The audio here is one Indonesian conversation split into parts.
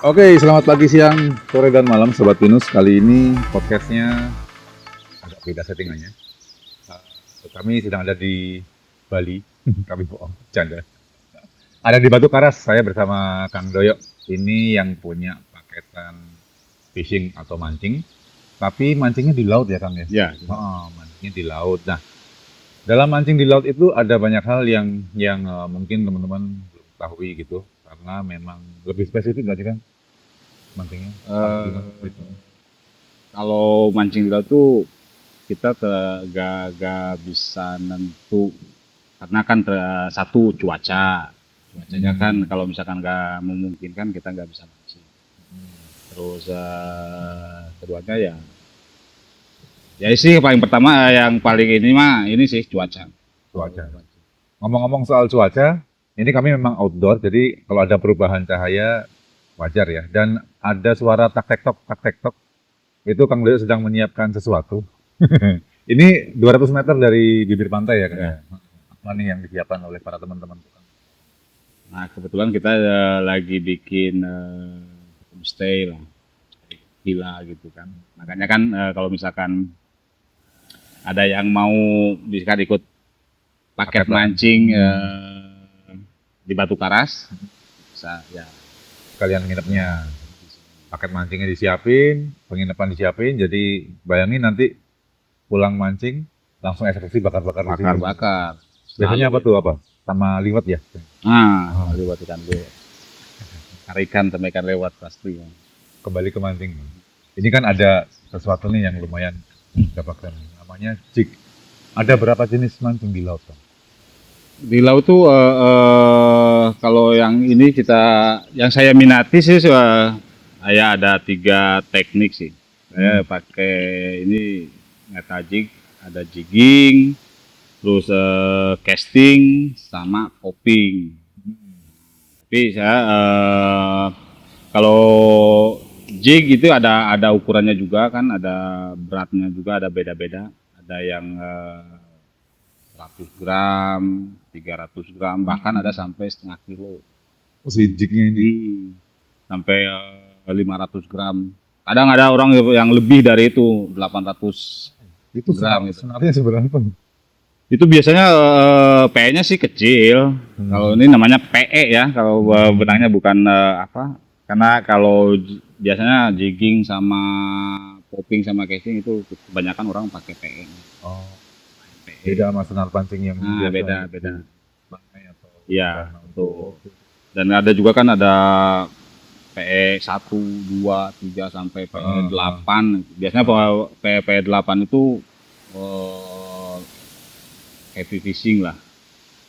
Oke, selamat pagi, siang, sore, dan malam Sobat Pinus. Kali ini podcastnya agak beda settingannya. Kami sedang ada di Bali. Kami bohong, canda. Ada di Batu Karas, saya bersama Kang Doyo. Ini yang punya paketan fishing atau mancing. Tapi mancingnya di laut ya Kang ya? Ya, Mancingnya di laut. Nah, dalam mancing di laut itu ada banyak hal yang mungkin teman-teman belum ketahui gitu. Karena memang lebih spesifik nggak sih Kang? Mancingnya? Gimana? eh, kalau mancing di laut tuh kita gak bisa nentu karena kan satu cuacanya kan Hmm. kalau misalkan gak memungkinkan kita nggak bisa mancing. Terus keduanya ya sih paling pertama yang paling ini mah ini sih cuaca. Cuaca. Ngomong-ngomong soal cuaca, ini kami memang outdoor, jadi kalau ada perubahan cahaya wajar ya. Dan ada suara tak tek tok, itu Kang Leo sedang menyiapkan sesuatu. Ini 200 meter dari bibir pantai ya Kang Ya. ya. Apa nih yang disiapkan oleh para teman-teman? Nah kebetulan kita lagi bikin homestay lah, villa gitu kan. Makanya kan kalau misalkan ada yang mau bisa ikut paket Paket lah. mancing di Batu Karas bisa ya. Kalian nginepnya, paket mancingnya disiapin, penginapan disiapin, jadi bayangin nanti pulang mancing, langsung eksekusi bakar-bakar di sini. Bakar-bakar Biasanya apa selalu. tuh apa? Sama liwet ya? Nah Oh, lewat ikan lewat ikan sama ikan lewat pasti ya. kembali ke mancing. Ini kan ada sesuatu nih yang lumayan dapatkan, namanya jig. Ada berapa jenis mancing di laut, Bang? Di laut tuh kalau yang ini yang saya minati sih saya ada 3 teknik sih. Saya Hmm. pakai ini meta jig, ada jigging, terus casting sama popping. Tapi saya kalau jig itu ada ukurannya juga kan, ada beratnya juga, ada beda-beda. Ada yang 100 gram, 300 gram, bahkan ada sampai setengah kilo. Oh, si jignya ini. Sampai 500 gram. Kadang ada orang yang lebih dari itu, 800 Itu gram gitu. senarnya seberapa? Itu biasanya PE-nya sih kecil. Kalau ini namanya PE ya, kalau benangnya bukan apa? Karena kalau biasanya jigging sama popping sama casing itu kebanyakan orang pakai PE. Oh, PE. beda sama senar pancing yang Nah, biasa beda di beda. pantai atau Iya, danau itu. betul. Dan ada juga kan ada PE 1, 2, 3 sampai PE 8. Biasanya PE 8 itu eh, heavy fishing lah.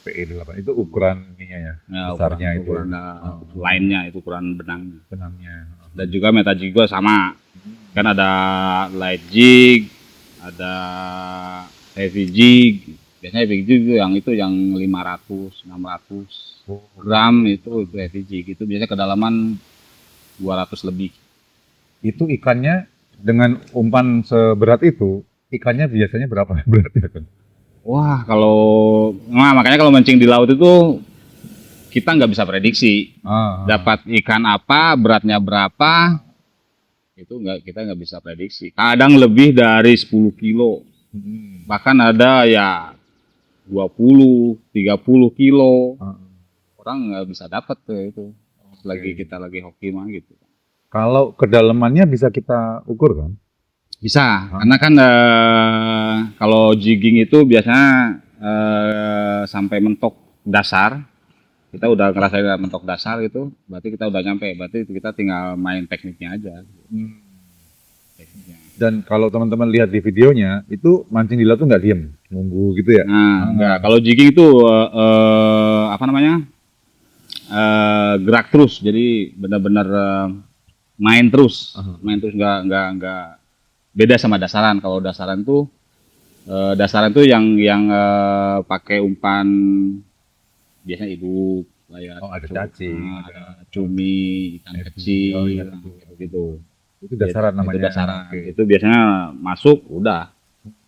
PE 8 itu ukuran ininya ya, Ya, besarnya itu. ukuran lainnya itu ukuran benang. Benangnya. Dan juga meta jig juga sama. Kan ada light jig, ada heavy jig. Biasanya heavy jig itu yang 500, 600 Oh, gram itu heavy jig. Itu biasanya kedalaman 200 lebih. itu ikannya dengan umpan seberat itu, ikannya biasanya berapa beratnya kan? Wah, makanya kalau mancing di laut itu kita nggak bisa prediksi. Dapat ikan apa, beratnya berapa, itu kita nggak bisa prediksi. Kadang lebih dari 10 kilo, bahkan ada ya 20, 30 kilo. Orang nggak bisa dapat tuh itu. Kita lagi hoki mah gitu. Kalau kedalamannya bisa kita ukur kan? Bisa, karena kan kalau jigging itu biasanya sampai mentok dasar. Kita udah ngerasain mentok dasar gitu, berarti kita udah nyampe. Berarti kita tinggal main tekniknya aja. Tekniknya. Dan kalau teman-teman lihat di videonya, itu mancing di laut tuh nggak diem, nunggu gitu ya? Nah, enggak. Kalau jigging itu apa namanya? Gerak terus. Jadi benar-benar main terus, nggak beda sama dasaran. Kalau dasaran tuh yang pakai umpan biasanya hidup kayak Oh, ada cacing, ada cumi, ikan kecil, oh iya, gitu. itu dasaran Itu namanya. dasaran. Oke. Itu biasanya masuk udah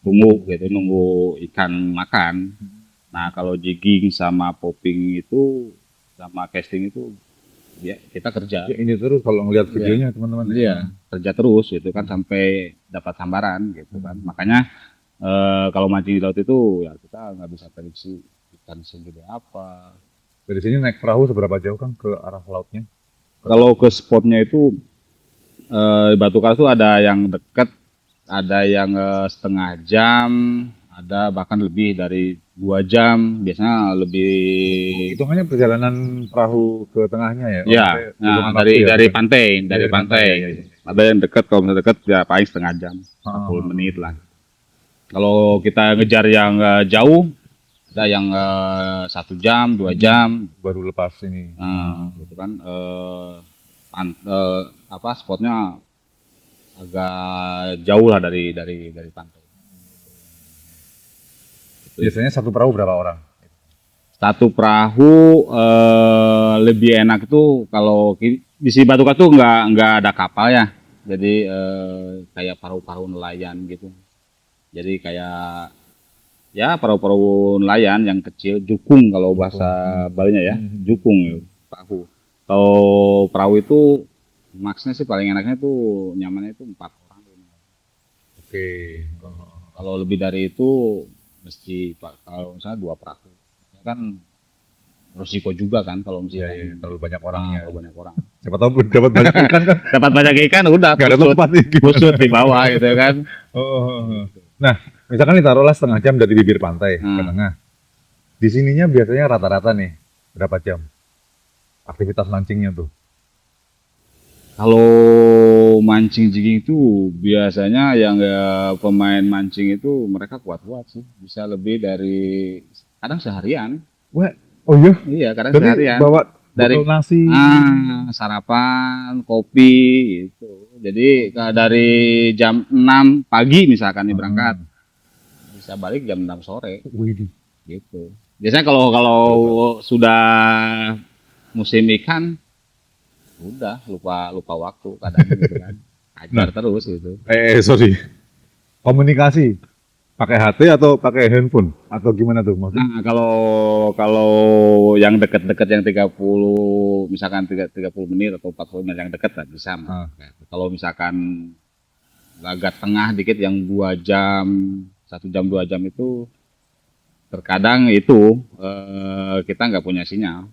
nunggu ikan makan. Nah kalau jigging sama popping itu sama casting itu ya kita kerja. Ya, ini terus kalau ngelihat videonya teman-teman. Iya, kerja terus gitu kan sampai dapat sambaran gitu kan. Makanya kalau mancing di laut itu ya kita nggak bisa prediksi ikan segede apa. Dari sini naik perahu seberapa jauh kan ke arah lautnya? Kalau ke spotnya itu Batu Karas itu ada yang dekat, ada yang setengah jam, ada bahkan lebih dari 2 jam. Biasanya lebih. Hitungannya perjalanan perahu ke tengahnya ya? Ya, Maksudnya nah, hitungan dari waktu ya, dari bukan? pantai, dari Dari pantai. pantai, ya, ya. Ada yang dekat, kalau misalnya dekat ya paling setengah jam, 40 Ah, menit lah. Kalau kita ngejar yang jauh, ada yang 1 jam, 2 jam. baru lepas ini. Nah, gitu kan. Apa spotnya agak jauh lah dari pantai. Biasanya satu perahu berapa orang? Satu perahu lebih enak itu kalau di si Batu Karas tuh nggak ada kapal ya, jadi kayak perahu-perahu nelayan gitu. Jadi kayak ya perahu-perahu nelayan yang kecil, jukung kalau bahasa Balinya ya, jukung ya, perahu. Kalau perahu itu maksnya sih paling enaknya tuh nyamannya itu 4 orang. Oke. Kalau lebih dari itu mesti kalau misalnya 2 perahu. Ya kan risiko juga kan kalau Iya, misalnya iya, terlalu banyak orangnya. kalau banyak orang. Siapa tahu dapat banyak ikan kan? Dapat banyak ikan udah Gak ada tempat nih. kusut di bawah gitu kan. Oh. Nah, misalkan ditaruhlah setengah jam dari bibir pantai ke tengah. Di sininya biasanya rata-rata nih berapa jam aktivitas mancingnya tuh? Kalau mancing jigging itu biasanya yang pemain mancing itu mereka kuat-kuat sih, bisa lebih dari kadang seharian. Wah, oh iya? Iya, kadang Jadi seharian. bawa Dari botol nasi. Sarapan, kopi gitu. Jadi dari jam 6 pagi misalkan nih berangkat, bisa balik jam 6 sore Wih, gitu. Biasanya kalau sudah musim ikan udah lupa waktu kadang gitu kan. Ajar terus gitu. sorry. Komunikasi pakai HT atau pakai handphone atau gimana tuh maksudnya? Nah, kalau yang dekat-dekat yang 30 misalkan 30 menit atau 40 menit yang dekat lah bisa. Kalau misalkan agak tengah dikit yang 2 jam, 1 jam 2 jam itu terkadang itu kita nggak punya sinyal.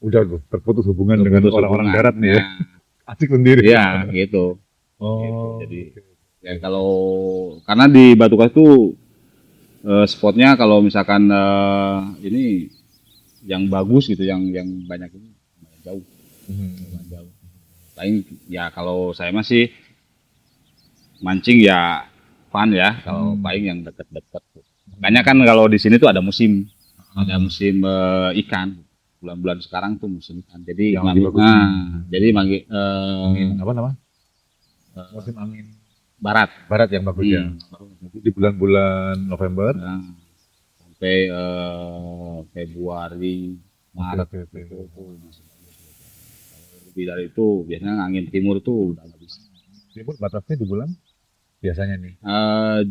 Udah tuh terputus hubungan dengan orang-orang darat nih ya. Asik sendiri. Iya, gitu. Oh. Jadi ya kalau karena di Batu Karas itu spotnya kalau misalkan ini yang bagus gitu, yang banyak ini jauh. Jauh. Paling ya kalau saya masih mancing ya fun ya, kalau paling yang deket-deket. Makanya kan kalau di sini tuh ada musim ikan. Bulan-bulan sekarang tuh musim ikan. Jadi manggil apa namanya? Musim angin barat. Barat yang bagus ya. Di bulan-bulan November sampai Februari, Maret itu lebih dari itu biasanya angin timur tuh udah nggak bisa. Timur batasnya di bulan biasanya nih.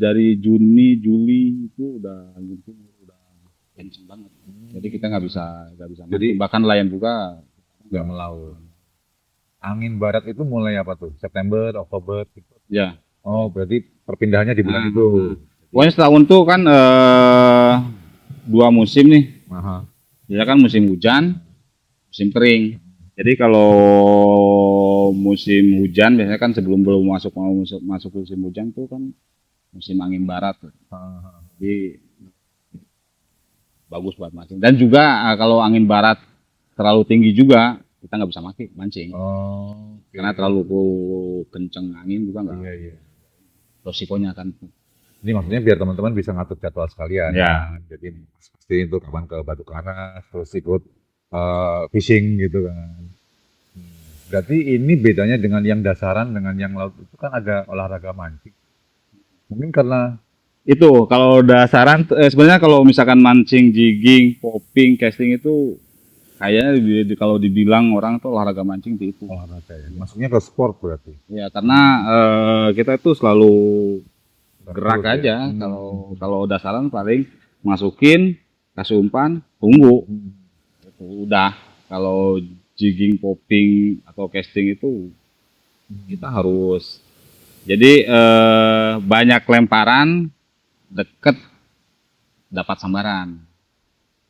Dari Juni, Juli itu udah angin timur udah kenceng banget. Jadi kita nggak bisa Jadi bahkan nelayan juga nggak melaut. Angin barat itu mulai apa tuh? September, Oktober gitu. Ya. Oh, berarti perpindahannya di bulan itu. Pokoknya setahun tuh kan 2 musim nih. Ya kan musim hujan, musim kering. Jadi kalau musim hujan biasanya kan sebelum belum masuk musim hujan tuh kan musim angin barat. Jadi bagus buat mancing. Dan juga kalau angin barat terlalu tinggi juga kita nggak bisa mancing. Karena terlalu kenceng angin juga nggak. Iya. Resikonya kan. Ini maksudnya biar teman-teman bisa ngatur jadwal sekalian. Ya. Jadi pasti itu kapan ke Batu Karas, terus ikut fishing gitu kan. Berarti ini bedanya dengan yang dasaran dengan yang laut itu kan ada olahraga mancing. Mungkin karena itu kalau dasaran sebenarnya kalau misalkan mancing, jigging, popping, casting itu kayaknya kalau dibilang orang tuh olahraga mancing itu. Olahraga ya. Masuknya ke sport berarti. Ya karena kita itu selalu gerak Terus, aja. Kalau dasaran paling masukin, kasih umpan, tunggu. Itu udah. Kalau jigging, popping atau casting itu kita harus jadi banyak lemparan deket dapat sambaran.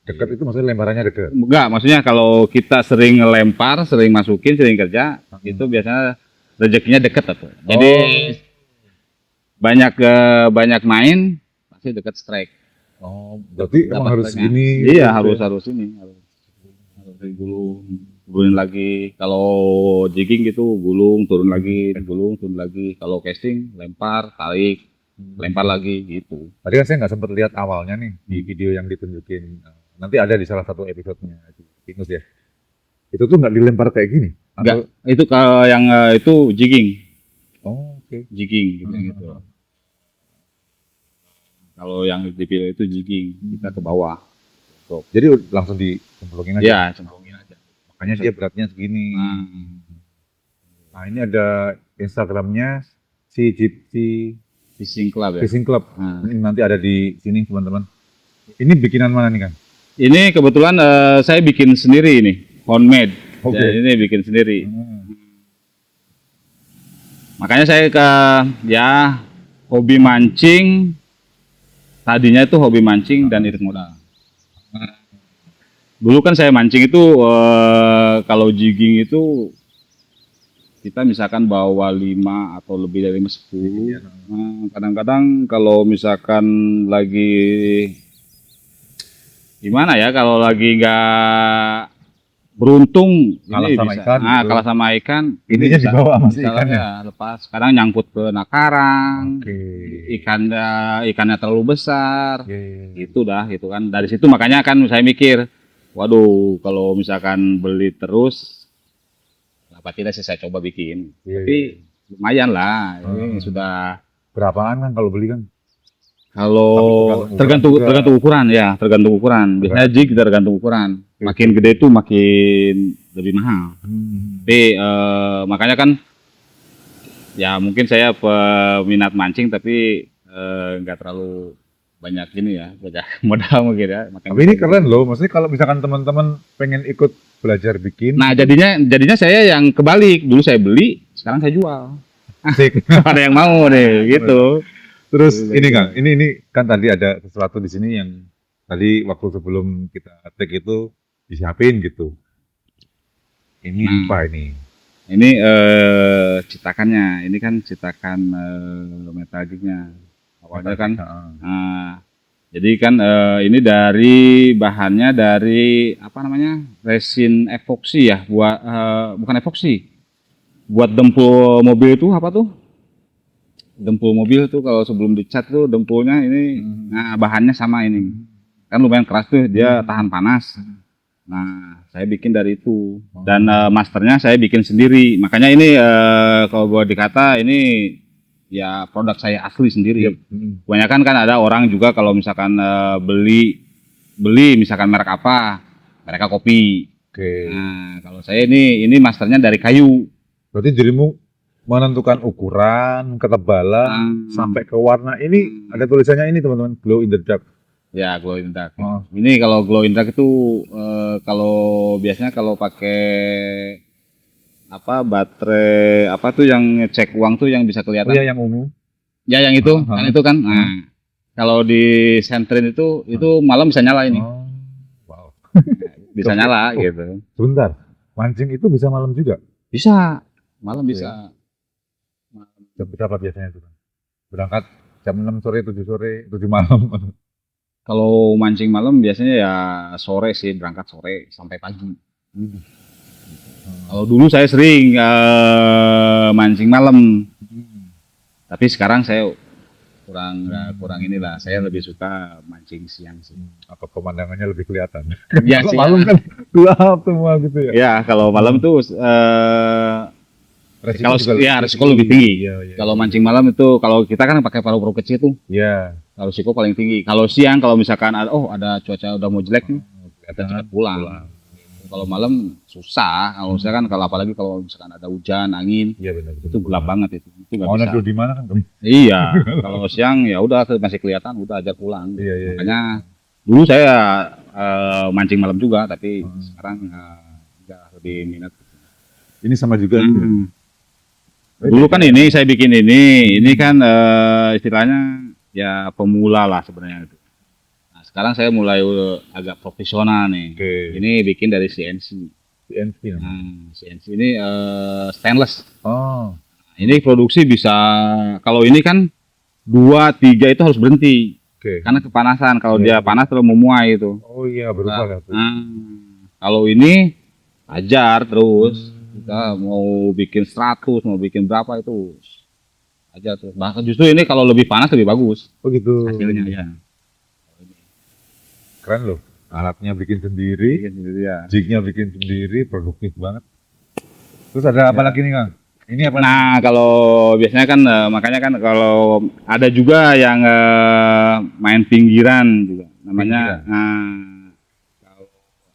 Dekat itu maksudnya lemparannya dekat. Enggak, maksudnya kalau kita sering ngelempar, sering masukin, sering kerja, itu biasanya rezekinya deket tuh. Jadi banyak main pasti deket strike. Oh, berarti emang Dapat harus strike-nya. gini. Iya, harus ini, harus gulung lagi. Kalau jigging gitu gulung, turun lagi, gulung, turun lagi. Kalau casting lempar, tarik, lempar lagi gitu. Tadi kan saya nggak sempat lihat awalnya nih di video yang ditunjukin. Nanti ada di salah satu episodenya di Pinus ya. Itu tuh nggak dilempar kayak gini? Enggak, itu kalau yang itu jigging. Oh, oke. Jigging gitu. Kalau yang dipilih itu jigging, kita ke bawah. Jadi langsung dicemplungin aja. Iya, cemplungin aja. Makanya dia beratnya segini. Nah, ini ada Instagramnya si Gypsy Fishing club ya. Fishing Club. Nah. Ini nanti ada di sini teman-teman. Ini bikinan mana nih, Kang? Ini kebetulan saya bikin sendiri ini, homemade. Oke. Jadi ini bikin sendiri. Makanya saya hobi mancing. Tadinya itu hobi mancing dan irit modal. Dulu kan saya mancing itu kalau jigging itu kita misalkan bawa 5 atau lebih dari 10. Nah, kadang-kadang kalau misalkan lagi gimana ya, kalau lagi nggak beruntung Kalah ini sama bisa ikan gitu. kalah sama ikan, Ininya bisa- dibawa sama si bisa lah ikannya? ya, lepas. Kadang nyangkut ke nakarang, Oke. ikannya terlalu besar, Iya. gitu kan. Dari situ makanya kan saya mikir, waduh kalau misalkan beli terus, apa tidak sih saya coba bikin. Iya, Tapi lumayan lah, ini Hmm. sudah. Berapaan kan kalau beli kan? Kalau Tapi tergantung ukuran tergantung ukuran ya, tergantung ukuran. Biasanya jig tergantung ukuran. Makin gede itu makin lebih mahal. Tapi makanya kan ya mungkin saya peminat mancing tapi nggak terlalu banyak gini ya, banyak modal mungkin ya. Makanya Tapi ini keren loh, maksudnya kalau misalkan teman-teman pengen ikut belajar bikin, Nah jadinya saya yang kebalik. Dulu saya beli, sekarang saya jual. asik. Ada yang mau deh gitu. Terus ini Kang, ini kan tadi ada sesuatu di sini yang tadi waktu sebelum kita take itu disiapin gitu. Ini apa ini? Ini citakannya, ini kan citakan metal jignya. Awalnya kan, jadi kan ini dari bahannya dari apa namanya resin epoxy ya, bukan epoxy, buat dempul mobil itu apa tuh? Dempul mobil tuh kalau sebelum dicat tuh dempulnya ini, nah bahannya sama ini, kan lumayan keras tuh, dia tahan panas. Nah, saya bikin dari itu dan masternya saya bikin sendiri. Makanya ini kalau boleh dikata ini ya produk saya asli sendiri. Kebanyakan kan ada orang juga kalau misalkan beli misalkan merek apa, mereka kopi. Oke. Nah, kalau saya ini masternya dari kayu. Berarti dirimu menentukan ukuran, ketebalan, sampai ke warna. Ini ada tulisannya ini teman-teman, glow in the dark. Ya, glow in the dark. Ini kalau glow in the dark itu kalau biasanya kalau pakai apa baterai apa tuh yang ngecek uang tuh yang bisa kelihatan. Oh ya, yang ungu. Ya yang itu kan itu kan. Nah, kalau di sentrin itu malam bisa nyala ini. Oh, wow. Bisa nyala gitu. Sebentar, mancing itu bisa malam juga? Bisa. Malam bisa. Jam berapa biasanya itu? Berangkat jam 6 sore, 7 sore, 7 malam. Kalau mancing malam biasanya ya sore sih, berangkat sore sampai pagi. Kalau dulu saya sering mancing malam. Tapi sekarang saya kurang inilah. Saya lebih suka mancing siang sih. Apa pemandangannya lebih kelihatan? Ya, Kalau sih, malam kan gelap semua gitu ya. Ya, kalau malam tuh resiko lebih tinggi. Iya. Kalau mancing malam itu kalau kita kan pakai paru-paru kecil tuh, Iya. kalau resiko paling tinggi. Kalau siang kalau misalkan ada cuaca udah mau jelek nih, kita cepat pulang. Kalau malam susah. Kalau misalkan apalagi kalau misalkan ada hujan, angin, Iya benar. itu gelap banget itu. Itu nggak Mau bisa. neduh di mana kan? Iya. Kalau siang ya udah masih kelihatan, udah aja pulang. Iya. Makanya dulu saya mancing malam juga, tapi sekarang mereka lebih minat. Ini sama juga. Dulu kan ini saya bikin ini kan istilahnya ya pemula lah sebenarnya itu. Nah, sekarang saya mulai agak profesional nih. Ini bikin dari CNC. CNC. CNC ini stainless. Oh. Ini produksi bisa, kalau ini kan 2, 3 itu harus berhenti. Karena kepanasan. Kalau dia panas terus memuai itu. Oh iya, berubah. Kalau ini ajar terus. Kita mau bikin 100, mau bikin berapa itu aja terus. Bahkan justru ini kalau lebih panas lebih bagus. Oh gitu. Hasilnya ya. Keren loh. Alatnya bikin sendiri, ya. jignya bikin sendiri, produktif banget. Terus ada apa lagi nih Kang? Ini apa? Nah kalau biasanya kan makanya kan kalau ada juga yang main pinggiran juga namanya.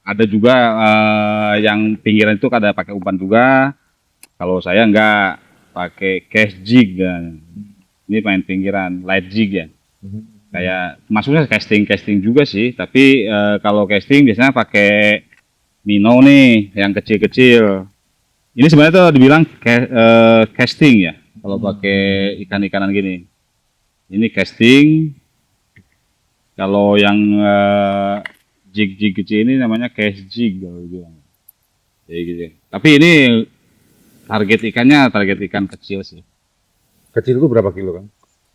Ada juga yang pinggiran itu ada pakai umpan juga. Kalau saya enggak pakai cast jig ya. Ini main pinggiran, light jig ya. Kayak maksudnya casting juga sih, tapi kalau casting biasanya pakai minnow nih yang kecil-kecil. Ini sebenarnya tuh dibilang casting ya, kalau pakai ikan-ikanan gini. Ini casting. Kalau yang jig-jig kecil ini namanya cast jig kalau bilang. Jadi gitu. Tapi ini target ikan kecil sih. Kecil itu berapa kilo Kang?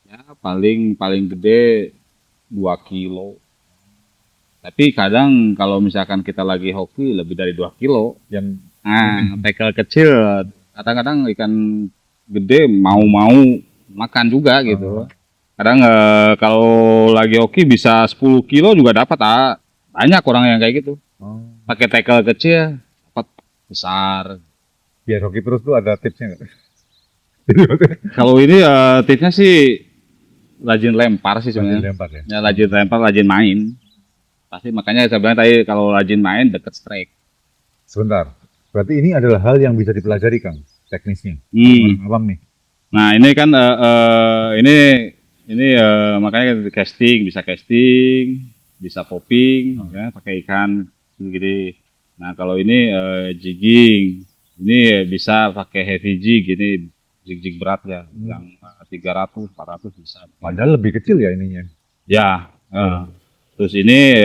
Ya paling gede 2 kilo. Tapi kadang kalau misalkan kita lagi hoki lebih dari 2 kilo. Yang tackle kecil kadang-kadang ikan gede mau makan juga gitu. Kadang kalau lagi hoki bisa 10 kilo juga dapat. Banyak orang yang kayak gitu. Pakai tackle kecil dapat besar. Biar hoki terus tuh ada tipsnya nggak? Kalau ini tipsnya sih rajin lempar sih sebenarnya. Rajin lempar, rajin main. Pasti makanya saya bilang tadi kalau rajin main deket strike. Sebentar. Berarti ini adalah hal yang bisa dipelajari Kang, teknisnya. Awam nih. Nah ini kan ini makanya casting, bisa popping, ya, pakai ikan gini. Nah kalau ini jigging, ini bisa pakai heavy jig, ini jig berat ya, yang 300, 400 bisa. Padahal lebih kecil ya ininya. Ya, terus ini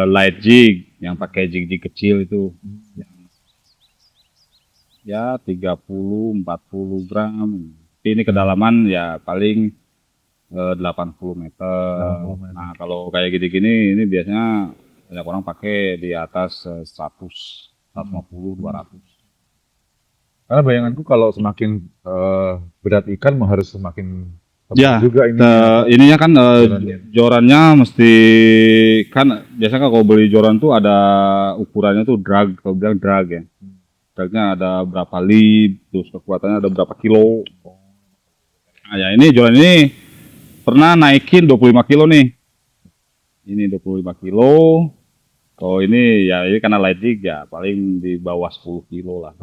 light jig, yang pakai jig kecil itu, ya 30, 40 gram. Ini kedalaman ya paling 80 meter. Nah kalau kayak gini-gini ini biasanya banyak orang pakai di atas 100, 150, 200. Karena bayanganku kalau semakin berat ikan harus semakin ya, juga ini. Ininya kan jorannya mesti kan biasanya kalau beli joran tuh ada ukurannya tuh drag, kalau bilang drag ya. Dragnya ada berapa lib, terus kekuatannya ada berapa kilo. Nah ya ini joran ini pernah naikin 25 kilo nih. Ini 25 kilo. Kalau ini ya ini karena light jig ya paling di bawah 10 kilo lah.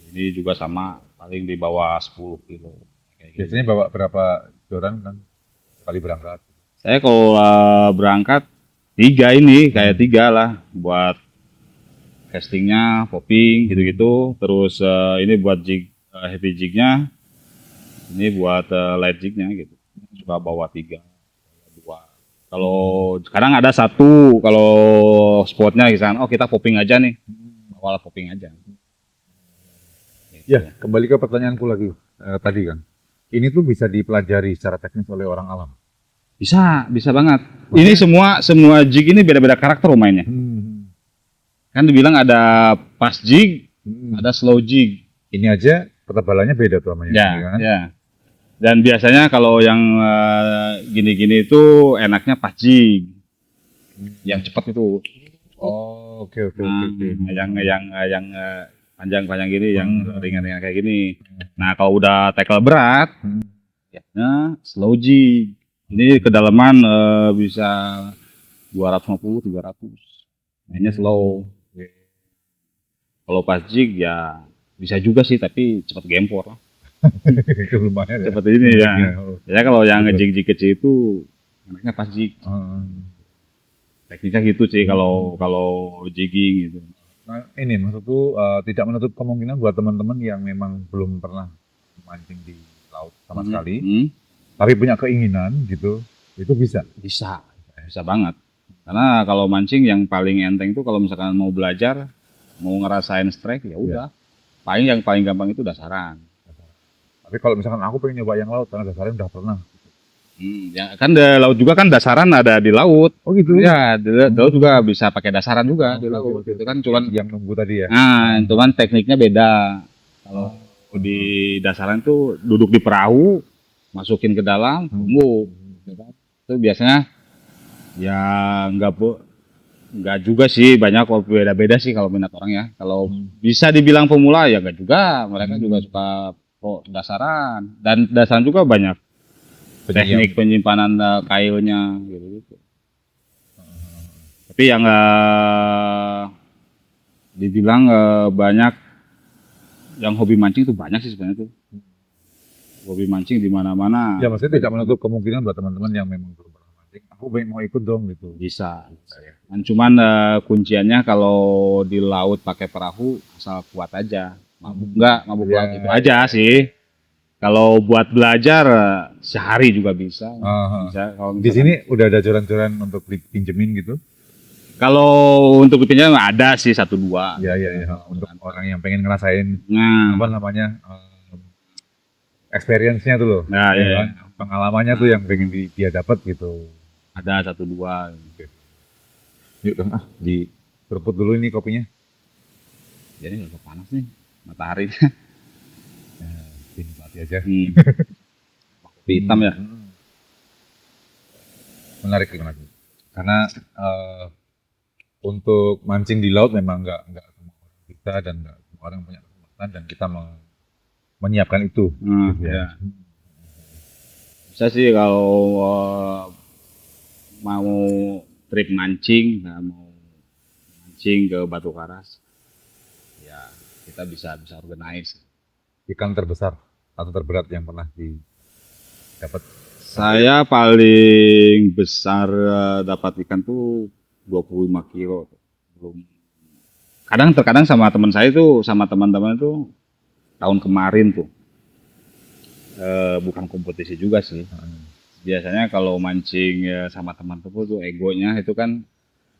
Ini juga sama paling di bawah 10 kilo. Biasanya bawa berapa joran kan kali berangkat? Saya kalau berangkat 3 ini kayak 3 lah buat castingnya, popping gitu-gitu. Terus ini buat jig heavy jignya. Ini buat light jignya gitu. Suka bawa 3, 2. Kalau sekarang ada 1, kalau spotnya misalkan, kita popping aja nih. Bawa popping aja. Ya, kembali ke pertanyaanku lagi tadi kan. Ini tuh bisa dipelajari secara teknis oleh orang alam. Bisa banget. Ini semua jig ini beda-beda karakter mainnya. Kan dibilang ada fast jig, ada slow jig. Ini aja ketebalannya beda tuh namanya. Ya, ya. Dan biasanya kalau yang gini-gini itu enaknya fast jig. Yang cepat itu. Oh, oke. Yang panjang-panjang gini, yang ringan-ringan kayak gini. Nah, kalau udah tackle berat, ya slow jig. Ini kedalaman bisa 250, 300. Mainnya slow. Kalau fast jig ya bisa juga sih, tapi cepat gempor lah. Itu lumayan ya. Seperti ini ya. Ya kalau yang ngejig-jig kecil itu enaknya fast jig. Tekniknya gitu sih kalau jigging gitu. Nah, ini maksudku tidak menutup kemungkinan buat teman-teman yang memang belum pernah mancing di laut sama sekali, Hmm, tapi punya keinginan gitu, itu bisa. bisa, bisa banget. Karena kalau mancing yang paling enteng itu kalau misalkan mau belajar, mau ngerasain strike ya udah. Yang paling gampang itu dasaran. Tapi kalau misalkan aku pengen nyoba yang laut, karena dasarnya udah pernah. Ya kan di laut juga kan dasaran ada di laut. Oh gitu? Ya, di laut juga bisa pakai dasaran juga di Oke, laut. oke, Itu oke. kan cuman Yang nunggu tadi ya? cuman tekniknya beda. Kalau di dasaran tuh duduk di perahu, masukin ke dalam, tunggu. Gitu kan. Itu biasanya ya nggak bu- nggak juga sih, banyak kok beda-beda sih kalau minat orang ya. Kalau bisa dibilang pemula ya nggak juga, mereka juga suka kok dasaran, dan dasaran juga banyak teknik penyimpanan kayunya gitu. Tapi yang dibilang banyak yang hobi mancing itu banyak sih sebenarnya tuh. Hobi mancing di mana-mana Ya maksudnya tidak menutup kemungkinan buat teman-teman yang memang belum pernah mancing. Aku pengen mau ikut dong gitu. bisa. Dan cuman kunciannya kalau di laut pakai perahu asal kuat aja. Mabuk laut itu aja sih. Kalau buat belajar sehari juga bisa. Bisa kalau Di sini udah ada joran-joran untuk dipinjemin gitu? kalau untuk pinjam ada sih satu dua. Iya, iya, iya. Untuk orang yang pengen ngerasain Nah, apa namanya experience-nya tuh loh. nah Ya ya, kan? Pengalamannya tuh yang pengen dia dapat gitu. ada satu dua. Yuk dong di seruput dulu ini kopinya. Jadi nggak panas nih matahari. Dinikmati aja. Kopi hitam ya. Menarik, menarik. Karena untuk mancing di laut memang nggak semua orang bisa dan nggak semua orang punya kesempatan dan kita menyiapkan itu. Gitu Ya. Bisa sih kalau mau trip mancing, mau mancing ke Batu Karas, ya kita bisa organize. Ikan terbesar atau terberat yang pernah didapat? Saya paling besar dapat ikan tuh 25 kilo. Belum. Terkadang sama teman saya tuh, sama teman-teman tuh tahun kemarin tuh. Bukan kompetisi juga sih. Biasanya kalau mancing sama teman tuh egonya itu kan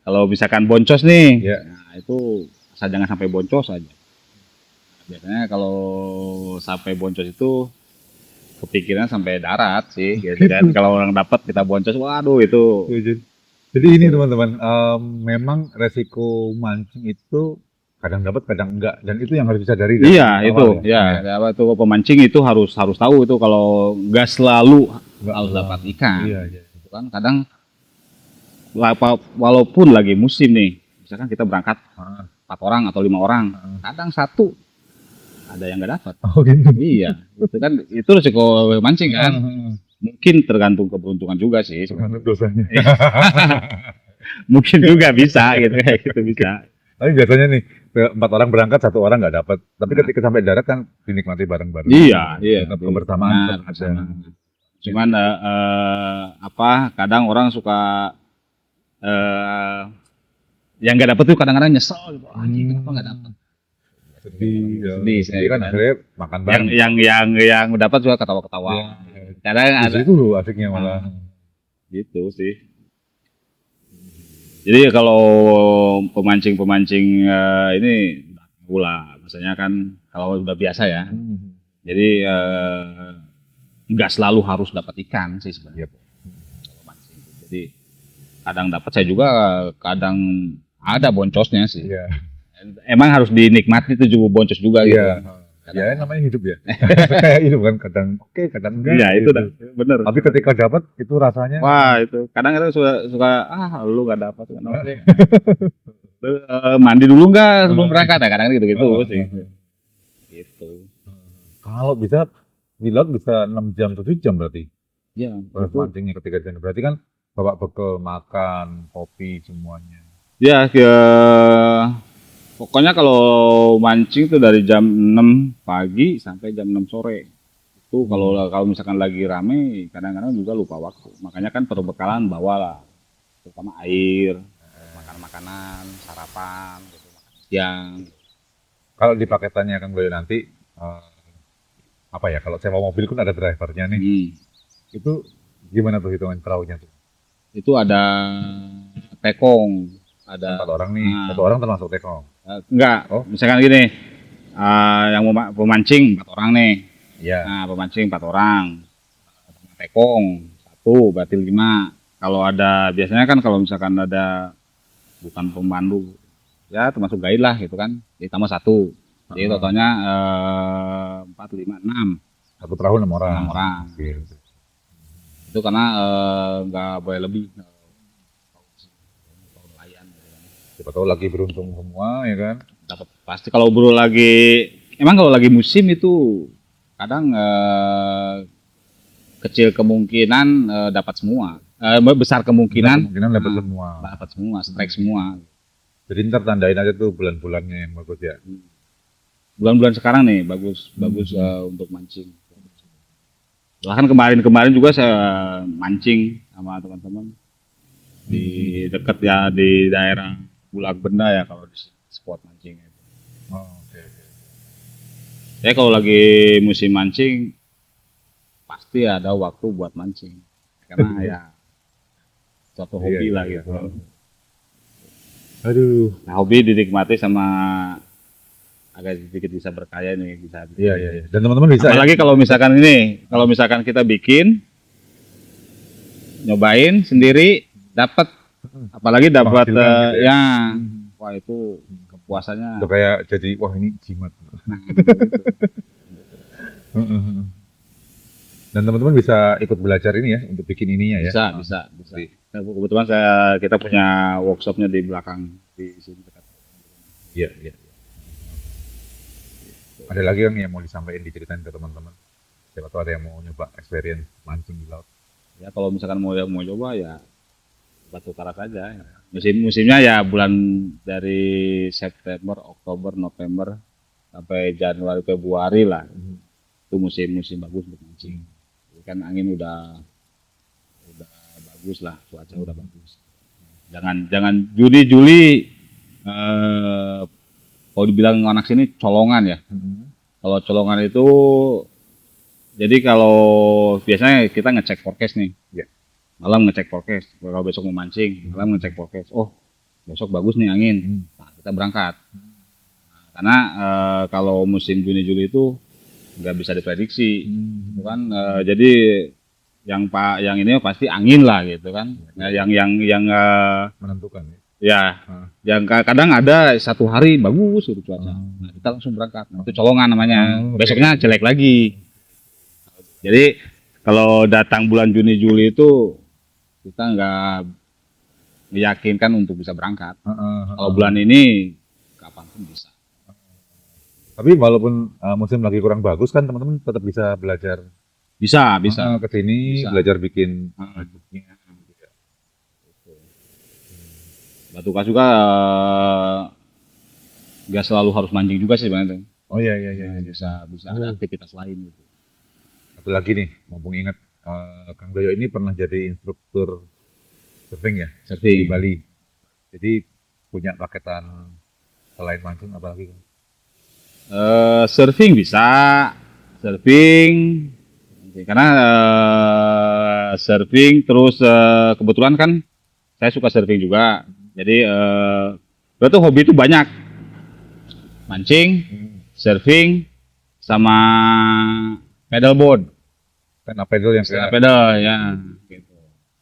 kalau misalkan boncos nih, nah itu asal jangan sampai boncos aja. Biasanya kalau sampai boncos itu kepikiran sampai darat sih, gitu kan. Kalau orang dapat kita boncos, waduh itu. Jadi ini teman-teman, memang resiko mancing itu kadang dapat, kadang enggak, dan itu yang harus disadari. Iya itu, ya. Apa itu pemancing itu harus tahu itu kalau nggak selalu harus dapat ikan. Iya. Itu kan kadang walaupun lagi musim nih, misalkan kita berangkat 4 orang atau 5 orang, kadang satu ada yang nggak dapat. Oh gitu. Iya, itu kan itu risiko mancing kan. Mungkin tergantung keberuntungan juga sih. Tergantung dosanya. Mungkin juga bisa gitu kayak gitu bisa. Tapi biasanya nih 4 orang berangkat, 1 orang nggak dapat. Tapi ketika sampai darat kan dinikmati bareng-bareng. Iya. Tetap kebersamaan. Cuman kadang orang suka yang nggak dapat tuh kadang-kadang nyesel gitu. Anjing kenapa nggak dapat? Sedih kan akhirnya makan bareng. Yang dapat juga ketawa-ketawa. Kadang ada itu loh asiknya malah. Gitu sih. Jadi kalau pemancing ini pula, maksudnya kan kalau udah biasa ya. Jadi nggak selalu harus dapat ikan sih sebenarnya. Jadi kadang dapat, saya juga kadang ada boncosnya sih. Emang harus dinikmati itu juga boncos juga gitu. Ya namanya hidup ya. Kayak hidup kan, kadang oke, kadang enggak. Iya itu dah, bener. Tapi ketika dapat itu rasanya. Wah itu, kadang kita suka lu nggak dapat kan. Mandi dulu nggak sebelum berangkat ya, kadang gitu sih. Gitu. Kalau bisa di laut bisa 6 jam 7 jam berarti. Iya. Mancingnya ketika di berarti kan bawa bekal makan, kopi semuanya. Ya pokoknya kalau mancing itu dari jam 6 pagi sampai jam 6 sore. Itu kalau misalkan lagi rame, kadang-kadang juga lupa waktu. Makanya kan perbekalan bawalah, terutama air, makan makanan, sarapan, gitu. Yang Kalau di paketannya Kang Doyo nanti, apa ya, kalau sewa mobil kan ada drivernya nih, itu gimana tuh hitungan perahunya tuh? itu ada tekong, ada 4 orang nih, nah, 1 orang termasuk tekong. enggak, Oh. misalkan gini, yang pemancing 4 orang nih. Iya. Nah, pemancing 4 orang, tekong 1, berarti 5. Kalau ada biasanya kan kalau misalkan ada bukan pemandu, ya termasuk guide lah gitu kan, ditambah 1. Jadi totalnya 4, 5, 6. 1 perahu 6 orang. 6 orang. Gitu. Itu karena nggak boleh lebih. Nelayan gitu kan. Siapa tahu lagi beruntung semua ya kan. Dapat pasti kalau bro lagi, emang kalau lagi musim itu kadang kecil kemungkinan dapat semua. Besar kemungkinan dapat semua. dapat semua, strike semua. Jadi ntar tandain aja tuh bulan-bulannya yang bagus ya. Bulan-bulan sekarang nih bagus untuk mancing. Bahkan kemarin juga saya mancing sama teman-teman di dekat ya di daerah Bulak Benda ya kalau di spot mancing itu. Oh, oke. Ya kalau lagi musim mancing pasti ada waktu buat mancing karena ya suatu hobi lah gitu. Aduh. Nah, hobi dinikmati sama agak sedikit bisa berkaya nih bisa. Iya. Dan teman-teman bisa. Apalagi kalau misalkan kita bikin, nyobain sendiri, dapat, apalagi dapat Gitu ya, wah itu kepuasannya. Udah kayak jadi wah ini jimat. Nah, gitu. Dan teman-teman bisa ikut belajar ini ya untuk bikin ininya ya. Bisa. Nah, kebetulan kita punya workshopnya di belakang di sini dekat. Iya. Ada lagi yang mau disampaikan, diceritain ke teman-teman? Siapa tahu ada yang mau nyoba experience mancing di laut. Ya kalau misalkan mau coba ya batu karas aja. Musimnya ya bulan dari September, Oktober, November sampai Januari, Februari lah. Itu musim bagus untuk mancing. Kan angin udah bagus lah, cuaca udah bagus. Jangan Juni, Juli kalau dibilang anak sini colongan ya. Kalau colongan itu, jadi kalau biasanya kita ngecek forecast nih, malam ngecek forecast. Kalau besok mau mancing, malam ngecek forecast. Oh, besok bagus nih angin, nah, kita berangkat. Karena kalau musim Juni Juli itu nggak bisa diprediksi, gitu kan. Jadi yang ini pasti angin lah gitu kan. Yang Menentukan ya. Ya, yang kadang ada 1 hari bagus gitu cuaca. Nah, kita langsung berangkat. Nah, itu colongan namanya. Besoknya jelek lagi. Jadi kalau datang bulan Juni Juli itu kita nggak meyakinkan untuk bisa berangkat. Kalau bulan ini kapanpun bisa. Tapi walaupun musim lagi kurang bagus kan teman-teman tetap bisa belajar. Bisa. Ke sini belajar bikin Batu Kas juga nggak selalu harus mancing juga sih sebenarnya. Oh iya. Bisa ada aktivitas lain gitu. Satu lagi nih, mumpung ingat Kang Doyo ini pernah jadi instruktur surfing ya? Di Bali. Jadi punya paketan selain mancing apa lagi? Surfing bisa, karena surfing terus kebetulan kan saya suka surfing juga. Jadi berarti hobi itu banyak, mancing, surfing, sama paddleboard. Stand up paddle yang Stand up paddle ya. Gitu.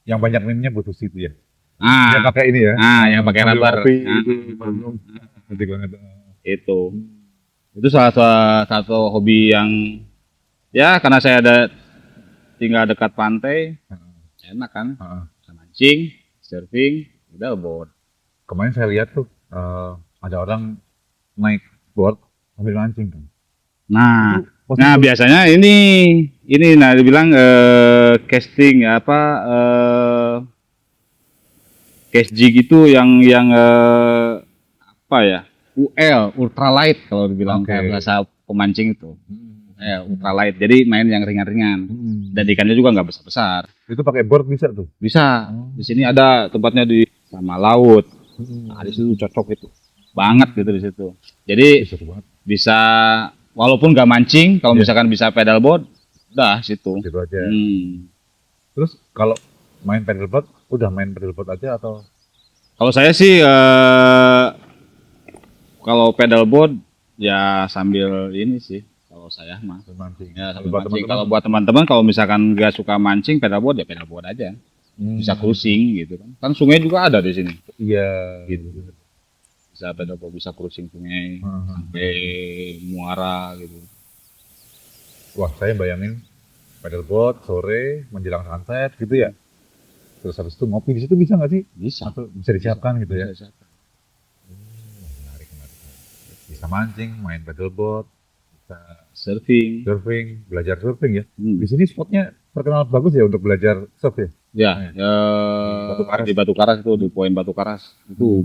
Yang banyak minumnya butuh situ ya. Yang pakai ini ya. Yang pakai rubber. Cantik banget. Itu salah satu hobi yang ya karena saya tinggal dekat pantai, enak kan, mancing, surfing, paddleboard. Kemarin saya lihat tuh ada orang naik board sambil mancing kan. Nah biasanya ini dibilang casting cast jig itu yang apa ya, ultralight kalau dibilang kayak bahasa pemancing itu. Ultralight, jadi main yang ringan-ringan dan ikannya juga nggak besar-besar. Itu pakai board bisa tuh? Bisa. Di sini ada tempatnya di sama laut. Nah, di situ cocok itu. banget gitu di situ. Jadi Seru banget. bisa walaupun nggak mancing, kalau misalkan bisa pedalboard, udah situ. Gitu aja. Terus kalau main paddleboard, udah main paddleboard aja atau? Kalau saya sih kalau pedalboard ya sambil ini sih. Kalau saya mah Mancing. ya sambil Buat mancing. teman-teman? Kalau buat teman-teman kalau misalkan nggak suka mancing pedalboard ya pedalboard aja. Bisa cruising gitu kan. Kan sungai juga ada di sini. Iya. Gitu. Bisa pedalboard, bisa cruising sungai Hmm. sampai muara gitu. Wah, saya bayangin paddleboard sore menjelang sunset gitu ya. Terus habis itu ngopi di situ bisa nggak sih? Bisa. Atau bisa disiapkan gitu ya? Bisa. Menarik. Bisa mancing, main paddleboard, bisa Surfing. surfing, belajar surfing ya. Hmm. Di sini spotnya terkenal bagus ya untuk belajar surf ya. Ya, Batu Karas. di Batu Karas itu di poin Batu Karas itu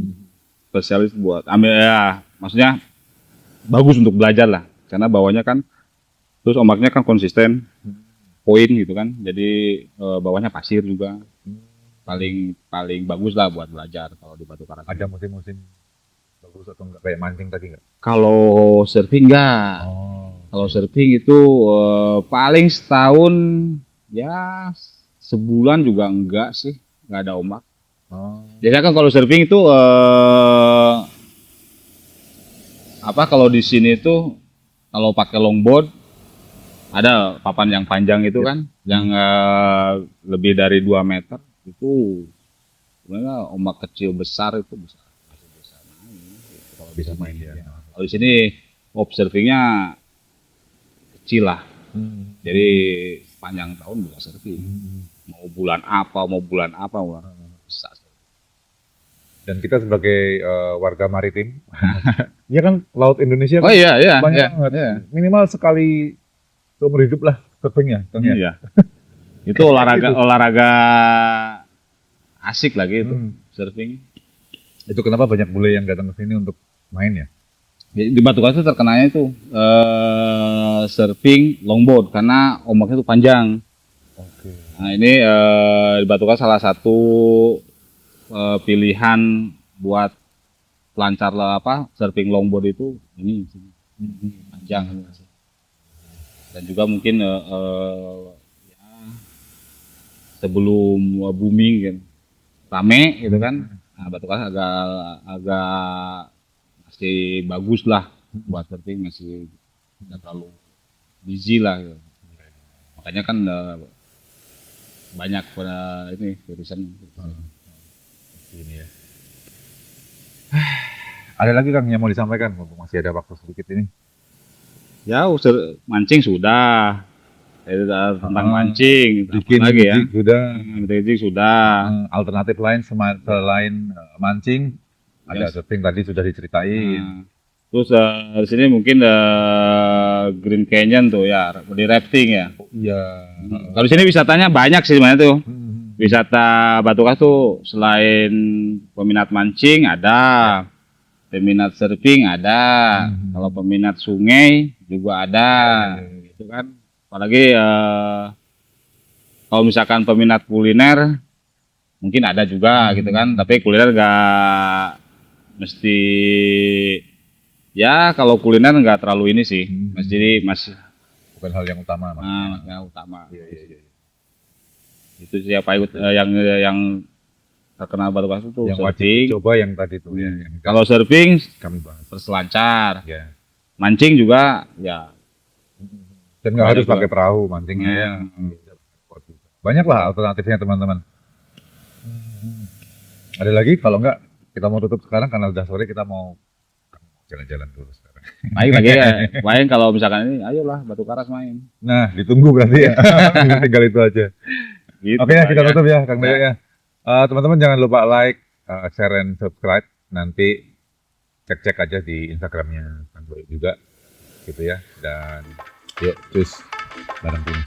spesialis buat ambil ya, maksudnya bagus untuk belajar lah, karena bawahnya kan, terus ombaknya kan konsisten, poin gitu kan, jadi bawahnya pasir juga, paling bagus lah buat belajar kalau di Batu Karas. Ada musim-musim bagus atau enggak kayak mancing tadi enggak? Kalau surfing enggak, kalau surfing itu paling setahun ya sebulan juga enggak sih, enggak ada ombak. Biasanya kan kalau surfing itu kalau di sini tuh kalau pakai longboard ada papan yang panjang itu kan, yang lebih dari 2 meter itu sebenarnya ombak kecil besar itu bisa main. Kalau bisa main ya. Kalau di sini observingnya kecil lah, jadi sepanjang tahun bisa surfing. Mau bulan apa bisa. Dan kita sebagai warga maritim, ya kan laut Indonesia Oh iya banyak iya, banget. iya. Minimal sekali seumur hidup lah surfingnya. Kang, ya? Iya. Itu olahraga asik lagi itu surfing. Itu kenapa banyak bule yang datang ke sini untuk main ya? Di Batu Karas itu terkenalnya itu surfing longboard karena ombaknya itu panjang. Oke. Nah ini di Batu Karas salah satu pilihan buat pelancar surfing longboard itu ini panjang. Dan juga mungkin ya, sebelum booming kan rame gitu kan, nah, Batu Karas agak masih bagus lah buat surfing, masih tidak terlalu busy lah gitu. Makanya kan banyak ini tulisan. Ini ya. Ada lagi Kang yang mau disampaikan? Mumpung masih ada waktu sedikit ini. Ya mancing sudah. Tentang mancing Bikin lagi ya. Sudah. Bikin sudah. Alternatif lain selain mancing, ada surfing tadi sudah diceritain. Nah, terus di sini mungkin Green Canyon tuh ya, di rafting ya. Iya. Kalau di sini wisatanya banyak sih sebenarnya tuh. Wisata Batu Karas tuh selain peminat mancing ada, peminat surfing ada, kalau peminat sungai juga ada, gitu kan. Apalagi kalau misalkan peminat kuliner mungkin ada juga gitu kan, tapi kuliner nggak mesti, ya kalau kuliner nggak terlalu ini sih, masih bukan hal yang utama. Yang utama. Iya. Itu siapa ikut yang terkenal Batu Karas itu Yang surfing. wajib coba yang tadi tuh ya. Kalau surfing Kami bahas. berselancar, Ya. mancing juga ya. Dan nggak harus juga. pakai perahu mancingnya ya. Banyak lah alternatifnya teman-teman. Ada lagi? Kalau nggak kita mau tutup sekarang karena udah sore, kita mau jalan-jalan dulu sekarang. Main lagi ya. Main kalau misalkan ini, ayolah Batu Karas main. Nah, ditunggu berarti ya. Tinggal itu aja. Gitu, Oke ya, kita tutup ya Kang Dayo ya. Teman-teman jangan lupa like, share, and subscribe. Nanti cek-cek aja di Instagramnya Kang Dayo juga, gitu ya. Dan yuk, cus bareng tim.